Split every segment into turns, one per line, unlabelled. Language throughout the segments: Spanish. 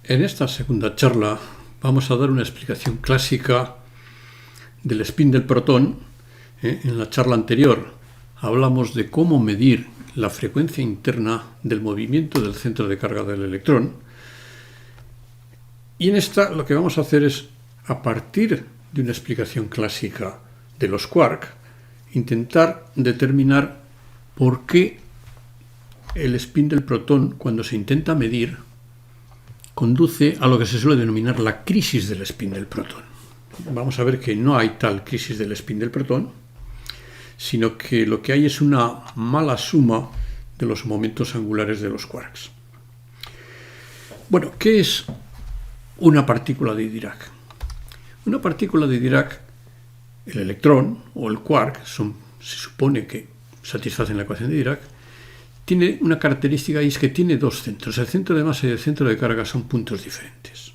En esta segunda charla vamos a dar una explicación clásica del spin del protón. En la charla anterior hablamos de cómo medir la frecuencia interna del movimiento del centro de carga del electrón. Y en esta lo que vamos a hacer es, a partir de una explicación clásica de los quarks, intentar determinar por qué el spin del protón, cuando se intenta medir, conduce a lo que se suele denominar la crisis del spin del protón. Vamos a ver que no hay tal crisis del spin del protón, sino que lo que hay es una mala suma de los momentos angulares de los quarks. Bueno, ¿qué es una partícula de Dirac? Una partícula de Dirac, el electrón o el quark, se supone que satisfacen la ecuación de Dirac, tiene una característica y es que tiene dos centros. El centro de masa y el centro de carga son puntos diferentes.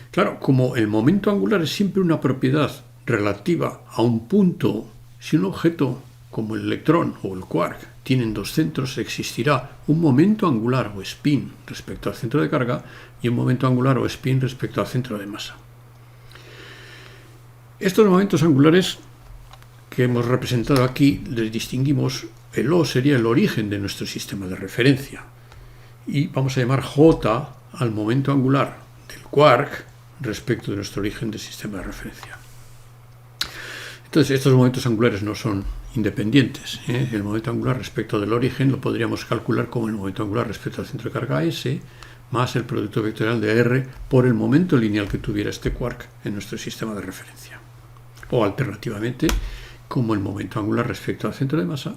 Claro, como el momento angular es siempre una propiedad relativa a un punto, si un objeto como el electrón o el quark tienen dos centros, existirá un momento angular o spin respecto al centro de carga y un momento angular o spin respecto al centro de masa. Estos momentos angulares que hemos representado aquí les distinguimos. El O sería el origen de nuestro sistema de referencia y vamos a llamar J al momento angular del quark respecto de nuestro origen del sistema de referencia. Entonces, estos momentos angulares no son independientes. El momento angular respecto del origen lo podríamos calcular como el momento angular respecto al centro de carga S más el producto vectorial de R por el momento lineal que tuviera este quark en nuestro sistema de referencia. O alternativamente, como el momento angular respecto al centro de masa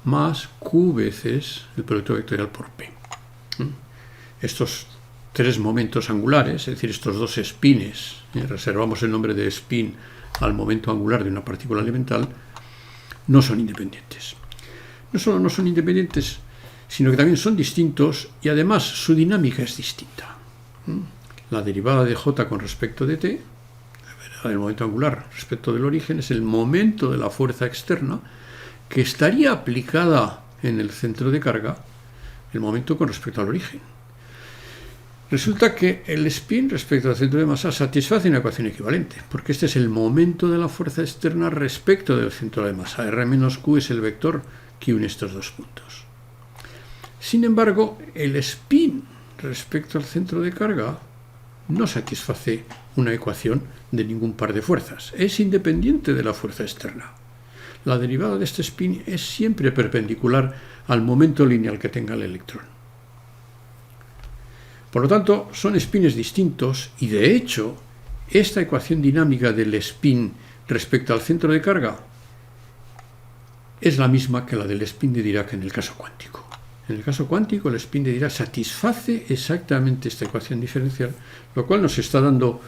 más Q veces el producto vectorial por P. Estos tres momentos angulares, es decir, estos dos spines, reservamos el nombre de spin al momento angular de una partícula elemental, no son independientes. No solo no son independientes, sino que también son distintos y además su dinámica es distinta. La derivada de J con respecto de T, el momento angular respecto del origen, es el momento de la fuerza externa que estaría aplicada en el centro de carga, el momento con respecto al origen. Resulta que el spin respecto al centro de masa satisface una ecuación equivalente, porque este es el momento de la fuerza externa respecto del centro de masa. R menos Q es el vector que une estos dos puntos. Sin embargo, el spin respecto al centro de carga no satisface una ecuación de ningún par de fuerzas. Es independiente de la fuerza externa. La derivada de este spin es siempre perpendicular al momento lineal que tenga el electrón. Por lo tanto, son spines distintos y, de hecho, esta ecuación dinámica del spin respecto al centro de carga es la misma que la del spin de Dirac en el caso cuántico. En el caso cuántico, el spin de Dirac satisface exactamente esta ecuación diferencial, lo cual nos está dando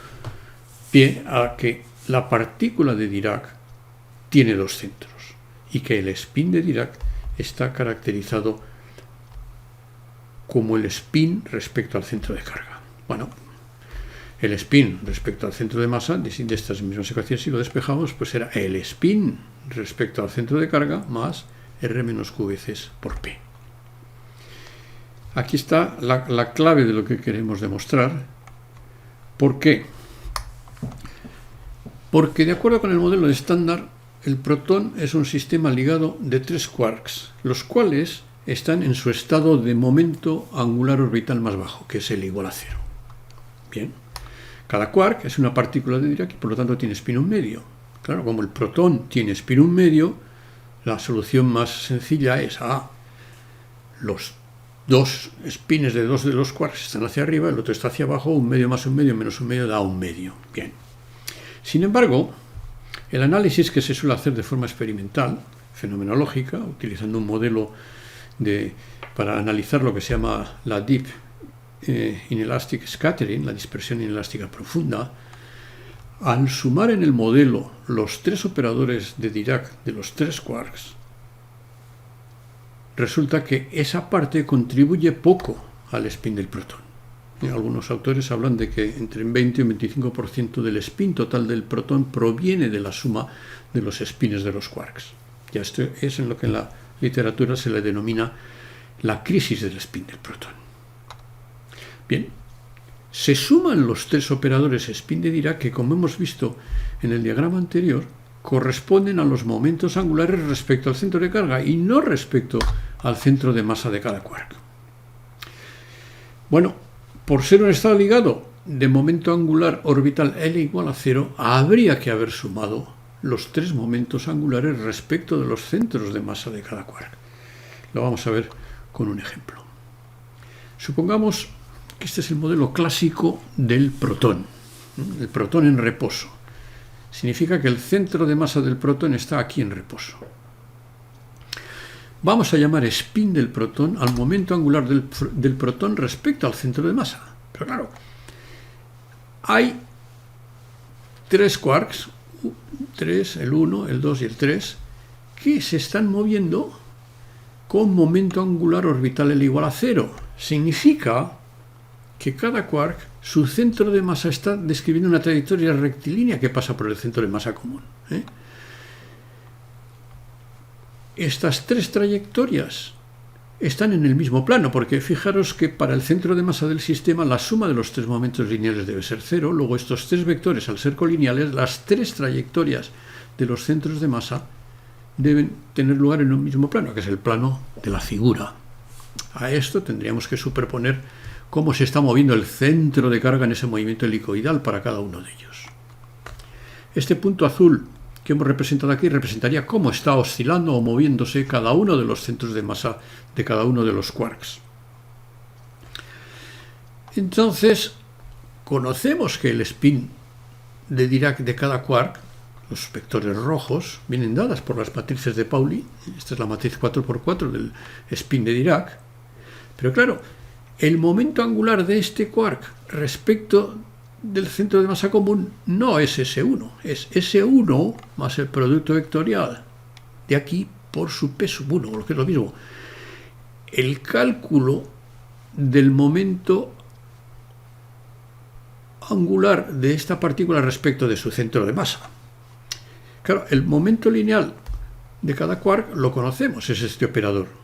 pie a que la partícula de Dirac tiene dos centros y que el spin de Dirac está caracterizado como el spin respecto al centro de carga. Bueno, el spin respecto al centro de masa de estas mismas ecuaciones, si lo despejamos, pues será el spin respecto al centro de carga más R menos Q veces por P. Aquí está la clave de lo que queremos demostrar. ¿Por qué? Porque de acuerdo con el modelo estándar, el protón es un sistema ligado de tres quarks, los cuales están en su estado de momento angular orbital más bajo, que es el igual a cero. Bien, cada quark es una partícula de Dirac y por lo tanto tiene spin 1 medio. Claro, como el protón tiene spin 1 medio, la solución más sencilla es los dos spines de dos de los quarks están hacia arriba, el otro está hacia abajo, 1 medio más 1 medio menos 1 medio da 1 medio. Bien. Sin embargo, el análisis que se suele hacer de forma experimental, fenomenológica, utilizando un modelo para analizar lo que se llama la Deep Inelastic Scattering, la dispersión inelástica profunda, al sumar en el modelo los tres operadores de Dirac de los tres quarks, resulta que esa parte contribuye poco al spin del protón. Algunos autores hablan de que entre un 20 y un 25% del spin total del protón proviene de la suma de los spines de los quarks. Ya esto es en lo que en la literatura se le denomina la crisis del spin del protón. Bien, se suman los tres operadores spin de Dirac que, como hemos visto en el diagrama anterior, corresponden a los momentos angulares respecto al centro de carga y no respecto al centro de masa de cada quark. Bueno, por ser un estado ligado de momento angular orbital L igual a 0, habría que haber sumado los tres momentos angulares respecto de los centros de masa de cada quark. Lo vamos a ver con un ejemplo. Supongamos que este es el modelo clásico del protón, el protón en reposo. Significa que el centro de masa del protón está aquí en reposo. Vamos a llamar spin del protón al momento angular del protón respecto al centro de masa. Pero claro, hay tres quarks, el 1, el 2 y el 3, que se están moviendo con momento angular orbital L igual a 0. Significa que cada quark, su centro de masa está describiendo una trayectoria rectilínea que pasa por el centro de masa común. Estas tres trayectorias están en el mismo plano, porque fijaros que para el centro de masa del sistema la suma de los tres momentos lineales debe ser 0, luego estos tres vectores, al ser colineales, las tres trayectorias de los centros de masa deben tener lugar en un mismo plano, que es el plano de la figura. A esto tendríamos que superponer cómo se está moviendo el centro de carga en ese movimiento helicoidal para cada uno de ellos. Este punto azul que hemos representado aquí representaría cómo está oscilando o moviéndose cada uno de los centros de masa de cada uno de los quarks. Entonces, conocemos que el spin de Dirac de cada quark, los vectores rojos, vienen dadas por las matrices de Pauli. Esta es la matriz 4×4 del spin de Dirac. Pero claro, el momento angular de este quark respecto del centro de masa común no es S1, es S1 más el producto vectorial de aquí por su P sub 1, lo que es lo mismo. El cálculo del momento angular de esta partícula respecto de su centro de masa. Claro, el momento lineal de cada quark lo conocemos, es este operador.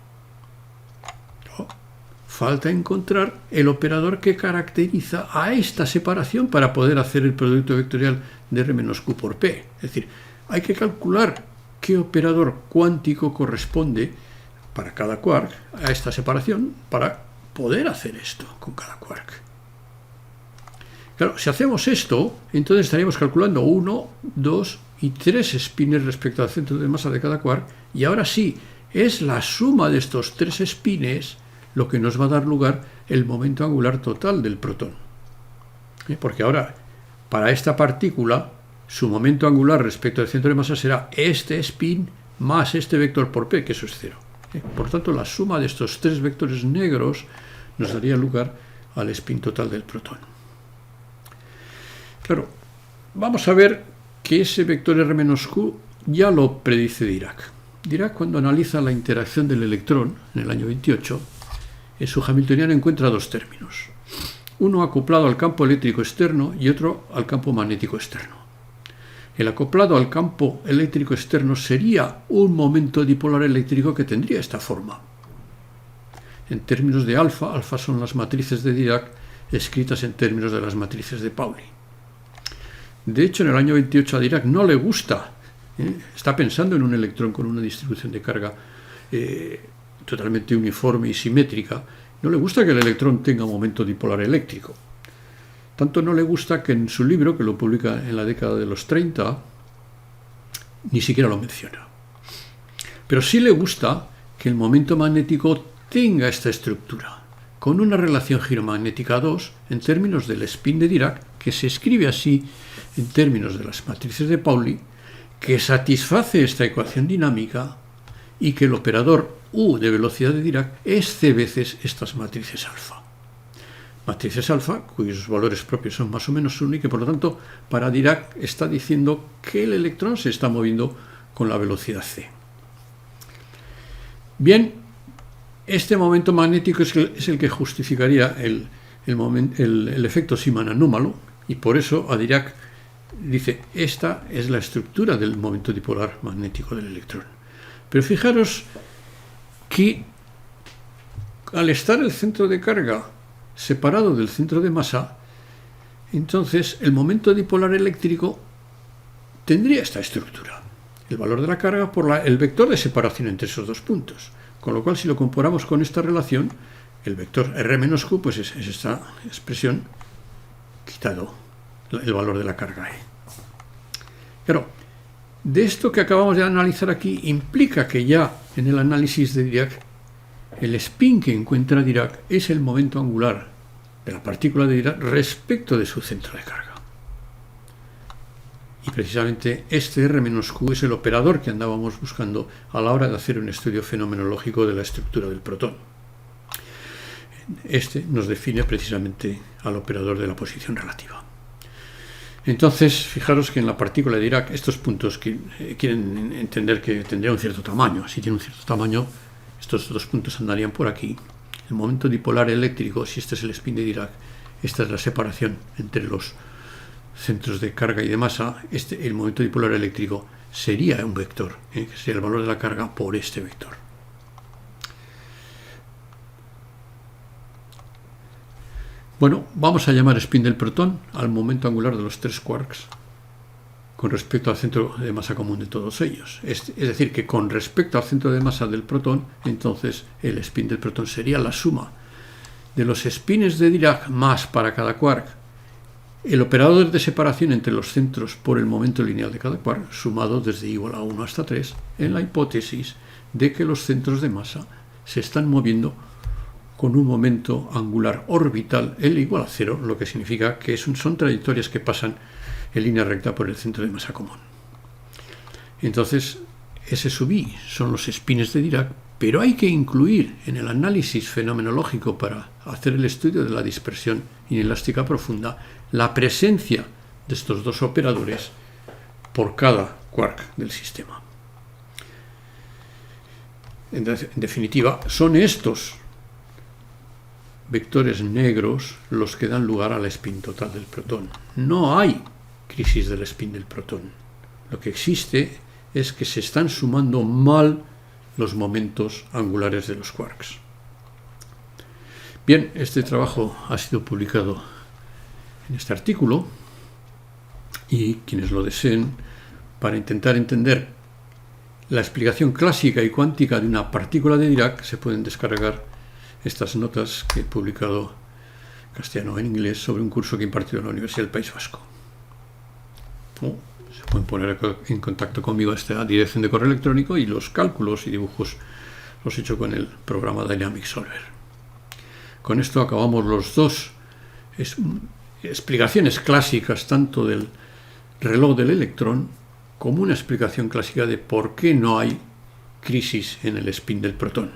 Falta encontrar el operador que caracteriza a esta separación para poder hacer el producto vectorial de R menos Q por P. Es decir, hay que calcular qué operador cuántico corresponde para cada quark a esta separación para poder hacer esto con cada quark. Claro, si hacemos esto, entonces estaríamos calculando 1, 2 y 3 spines respecto al centro de masa de cada quark, y ahora sí, es la suma de estos 3 spines lo que nos va a dar lugar el momento angular total del protón. Porque ahora, para esta partícula, su momento angular respecto al centro de masa será este spin más este vector por P, que eso es 0. Por tanto, la suma de estos tres vectores negros nos daría lugar al spin total del protón. Claro, vamos a ver que ese vector R menos Q ya lo predice Dirac. Dirac, cuando analiza la interacción del electrón en el año 28, en su hamiltoniano encuentra dos términos, uno acoplado al campo eléctrico externo y otro al campo magnético externo. El acoplado al campo eléctrico externo sería un momento dipolar eléctrico que tendría esta forma. En términos de alfa, alfa son las matrices de Dirac escritas en términos de las matrices de Pauli. De hecho, en el año 28 a Dirac no le gusta, está pensando en un electrón con una distribución de carga totalmente uniforme y simétrica, no le gusta que el electrón tenga momento dipolar eléctrico. Tanto no le gusta que en su libro, que lo publica en la década de los 30, ni siquiera lo menciona. Pero sí le gusta que el momento magnético tenga esta estructura, con una relación giromagnética 2 en términos del spin de Dirac, que se escribe así en términos de las matrices de Pauli, que satisface esta ecuación dinámica y que el operador U de velocidad de Dirac es C veces estas matrices alfa. Matrices alfa cuyos valores propios son más o menos 1 y que por lo tanto para Dirac está diciendo que el electrón se está moviendo con la velocidad C. Bien, este momento magnético es el que justificaría el efecto Zeeman anómalo, y por eso a Dirac dice, esta es la estructura del momento dipolar magnético del electrón. Pero fijaros que al estar el centro de carga separado del centro de masa, Entonces, el momento dipolar eléctrico tendría esta estructura. El valor de la carga por el vector de separación entre esos dos puntos. Con lo cual, si lo comparamos con esta relación, el vector R menos Q, pues es esta expresión quitado el valor de la carga E. Claro, de esto que acabamos de analizar aquí implica que ya en el análisis de Dirac, el spin que encuentra Dirac es el momento angular de la partícula de Dirac respecto de su centro de carga. Y precisamente este R menos Q es el operador que andábamos buscando a la hora de hacer un estudio fenomenológico de la estructura del protón. Este nos define precisamente al operador de la posición relativa. Entonces, fijaros que en la partícula de Dirac, estos puntos que quieren entender que tendría un cierto tamaño. Si tiene un cierto tamaño, estos dos puntos andarían por aquí. El momento dipolar eléctrico, si este es el spin de Dirac, esta es la separación entre los centros de carga y de masa. El momento dipolar eléctrico sería un vector, que sería el valor de la carga por este vector. Bueno, vamos a llamar spin del protón al momento angular de los tres quarks con respecto al centro de masa común de todos ellos. Es decir, que con respecto al centro de masa del protón, entonces el spin del protón sería la suma de los spins de Dirac más para cada quark el operador de separación entre los centros por el momento lineal de cada quark, sumado desde igual a 1 hasta 3, en la hipótesis de que los centros de masa se están moviendo con un momento angular orbital L igual a 0, lo que significa que son trayectorias que pasan en línea recta por el centro de masa común. Entonces, S sub i son los spins de Dirac, pero hay que incluir en el análisis fenomenológico para hacer el estudio de la dispersión inelástica profunda la presencia de estos dos operadores por cada quark del sistema. En definitiva, son estos vectores negros los que dan lugar al spin total del protón. No hay crisis del spin del protón. Lo que existe es que se están sumando mal los momentos angulares de los quarks. Bien, este trabajo ha sido publicado en este artículo y quienes lo deseen, para intentar entender la explicación clásica y cuántica de una partícula de Dirac, se pueden descargar estas notas que he publicado en castellano o en inglés sobre un curso que he impartido en la Universidad del País Vasco. Se pueden poner en contacto conmigo a esta dirección de correo electrónico y los cálculos y dibujos los he hecho con el programa Dynamic Solver. Con esto acabamos los dos explicaciones clásicas, tanto del reloj del electrón como una explicación clásica de por qué no hay crisis en el spin del protón.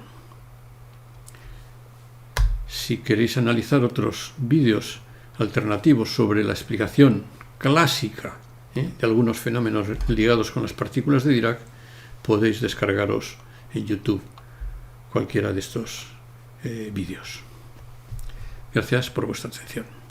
Si queréis analizar otros vídeos alternativos sobre la explicación clásica de algunos fenómenos ligados con las partículas de Dirac, podéis descargaros en YouTube cualquiera de estos vídeos. Gracias por vuestra atención.